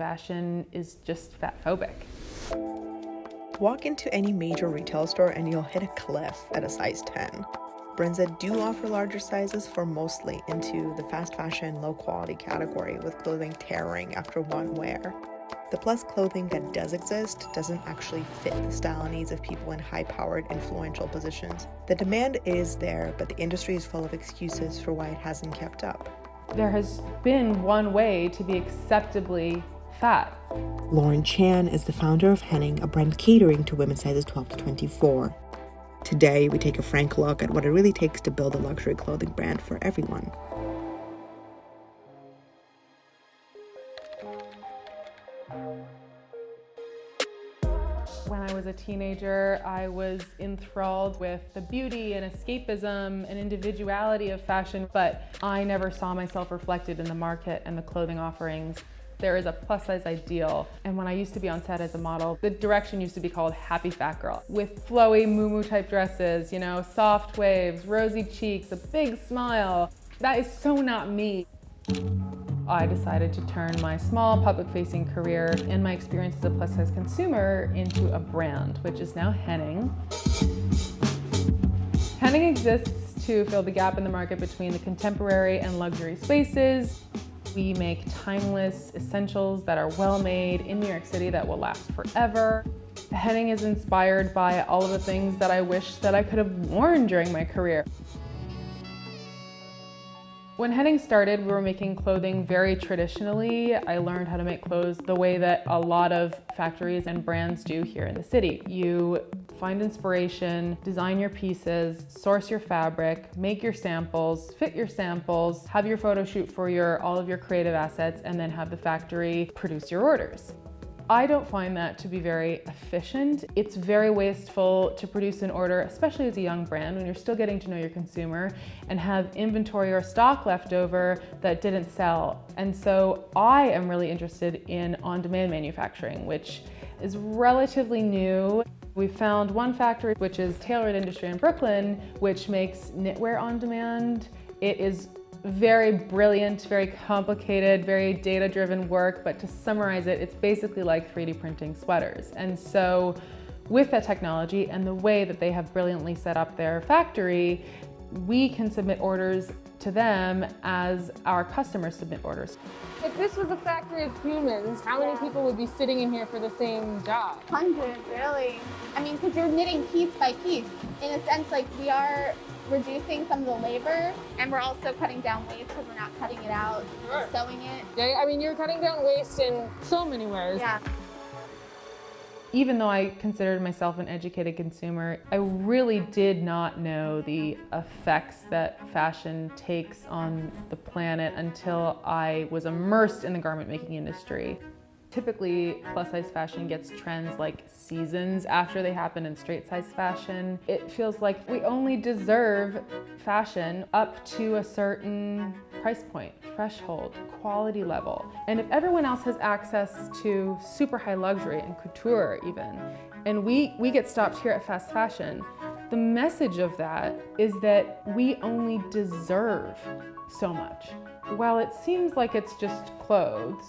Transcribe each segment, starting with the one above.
fashion is just fat phobic. Walk into any major retail store and you'll hit a cliff at a size 10. Brands that do offer larger sizes fall mostly into the fast fashion, low quality category, with clothing tearing after one wear. The plus clothing that does exist doesn't actually fit the style needs of people in high-powered, influential positions. The demand is there, but the industry is full of excuses for why it hasn't kept up. There has been one way to be acceptably fat. Lauren Chan is the founder of Henning, a brand catering to women's sizes 12 to 24. Today, we take a frank look at what it really takes to build a luxury clothing brand for everyone. When I was a teenager, I was enthralled with the beauty and escapism and individuality of fashion, but I never saw myself reflected in the market and the clothing offerings. There is a plus size ideal, and when I used to be on set as a model, the direction used to be called Happy Fat Girl, with flowy moo-moo type dresses, you know, soft waves, rosy cheeks, a big smile. That is so not me. I decided to turn my small public-facing career and my experience as a plus-size consumer into a brand, which is now Henning. Henning exists to fill the gap in the market between the contemporary and luxury spaces. We make timeless essentials that are well-made in New York City that will last forever. Henning is inspired by all of the things that I wish that I could have worn during my career. When Henning started, we were making clothing very traditionally. I learned how to make clothes the way that a lot of factories and brands do here in the city. You find inspiration, design your pieces, source your fabric, make your samples, fit your samples, have your photo shoot for all of your creative assets, and then have the factory produce your orders. I don't find that to be very efficient. It's very wasteful to produce an order, especially as a young brand, when you're still getting to know your consumer, and have inventory or stock left over that didn't sell. And so I am really interested in on-demand manufacturing, which is relatively new. We found one factory, which is Tailored Industry in Brooklyn, which makes knitwear on demand. It is very brilliant, very complicated, very data-driven work, but to summarize it, it's basically like 3D printing sweaters. And so with that technology and the way that they have brilliantly set up their factory, we can submit orders to them as our customers submit orders. If this was a factory of humans, how many people would be sitting in here for the same job? Hundreds, really. I mean, because you're knitting piece by piece. In a sense, like, we are reducing some of the labor, and we're also cutting down waste because we're not cutting it out, Sure. sewing it. Yeah, I mean, you're cutting down waste in so many ways. Yeah. Even though I considered myself an educated consumer, I really did not know the effects that fashion takes on the planet until I was immersed in the garment making industry. Typically, plus-size fashion gets trends like seasons after they happen in straight-size fashion. It feels like we only deserve fashion up to a certain price point, threshold, quality level. And if everyone else has access to super high luxury and couture even, and we get stopped here at fast fashion, the message of that is that we only deserve so much. While it seems like it's just clothes,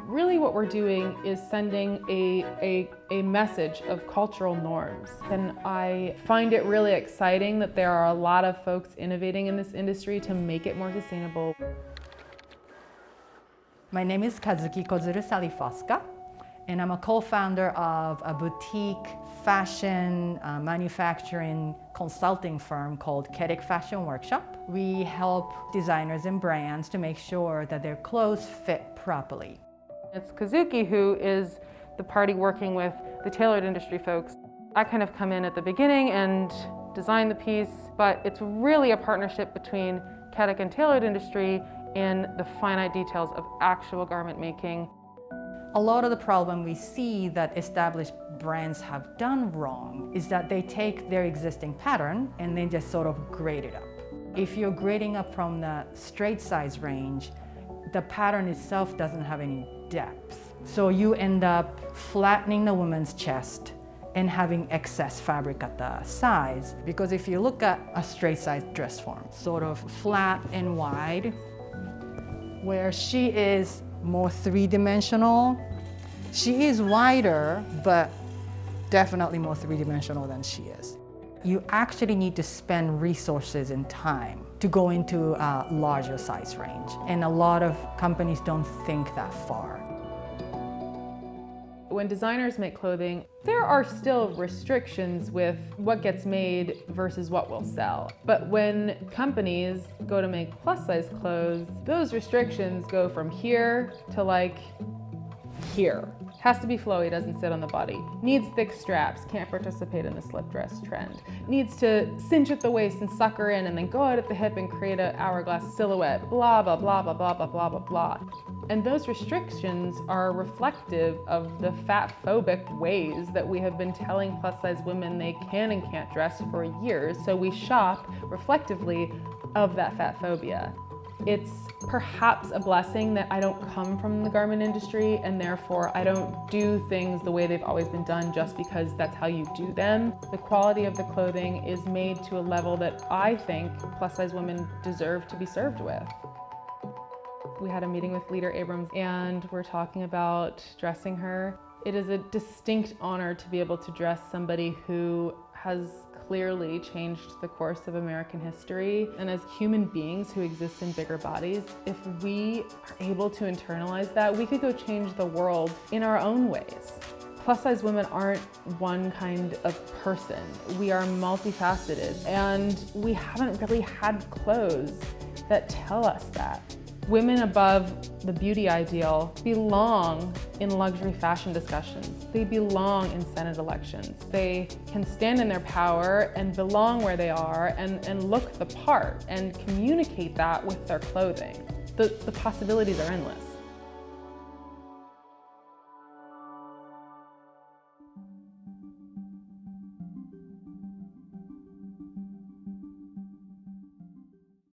really what we're doing is sending a message of cultural norms. And I find it really exciting that there are a lot of folks innovating in this industry to make it more sustainable. My name is Kazuki Kozuru Salifoska, and I'm a co-founder of a boutique fashion manufacturing consulting firm called Kedek Fashion Workshop. We help designers and brands to make sure that their clothes fit properly. It's Kazuki who is the party working with the tailored industry folks. I kind of come in at the beginning and design the piece, but it's really a partnership between Kedek and tailored industry in the finite details of actual garment making. A lot of the problem we see that established brands have done wrong is that they take their existing pattern and they just sort of grade it up. If you're grading up from the straight size range, the pattern itself doesn't have any depth. So you end up flattening the woman's chest and having excess fabric at the sides. Because if you look at a straight size dress form, sort of flat and wide, where she is more three-dimensional. She is wider, but definitely more three-dimensional than she is. You actually need to spend resources and time to go into a larger size range. And a lot of companies don't think that far. When designers make clothing, there are still restrictions with what gets made versus what will sell. But when companies go to make plus size clothes, those restrictions go from here to like here. Has to be flowy, doesn't sit on the body. Needs thick straps, can't participate in the slip dress trend. Needs to cinch at the waist and sucker in and then go out at the hip and create an hourglass silhouette, blah, blah, blah, blah, blah, blah, blah, blah, blah. And those restrictions are reflective of the fat-phobic ways that we have been telling plus-size women they can and can't dress for years, so we shop reflectively of that fat phobia. It's perhaps a blessing that I don't come from the garment industry and therefore I don't do things the way they've always been done just because that's how you do them. The quality of the clothing is made to a level that I think plus-size women deserve to be served with. We had a meeting with Leader Abrams and we're talking about dressing her. It is a distinct honor to be able to dress somebody who has clearly changed the course of American history. And as human beings who exist in bigger bodies, if we are able to internalize that, we could go change the world in our own ways. Plus size women aren't one kind of person. We are multifaceted and we haven't really had clothes that tell us that. Women above the beauty ideal belong in luxury fashion discussions. They belong in Senate elections. They can stand in their power and belong where they are and look the part and communicate that with their clothing. The possibilities are endless.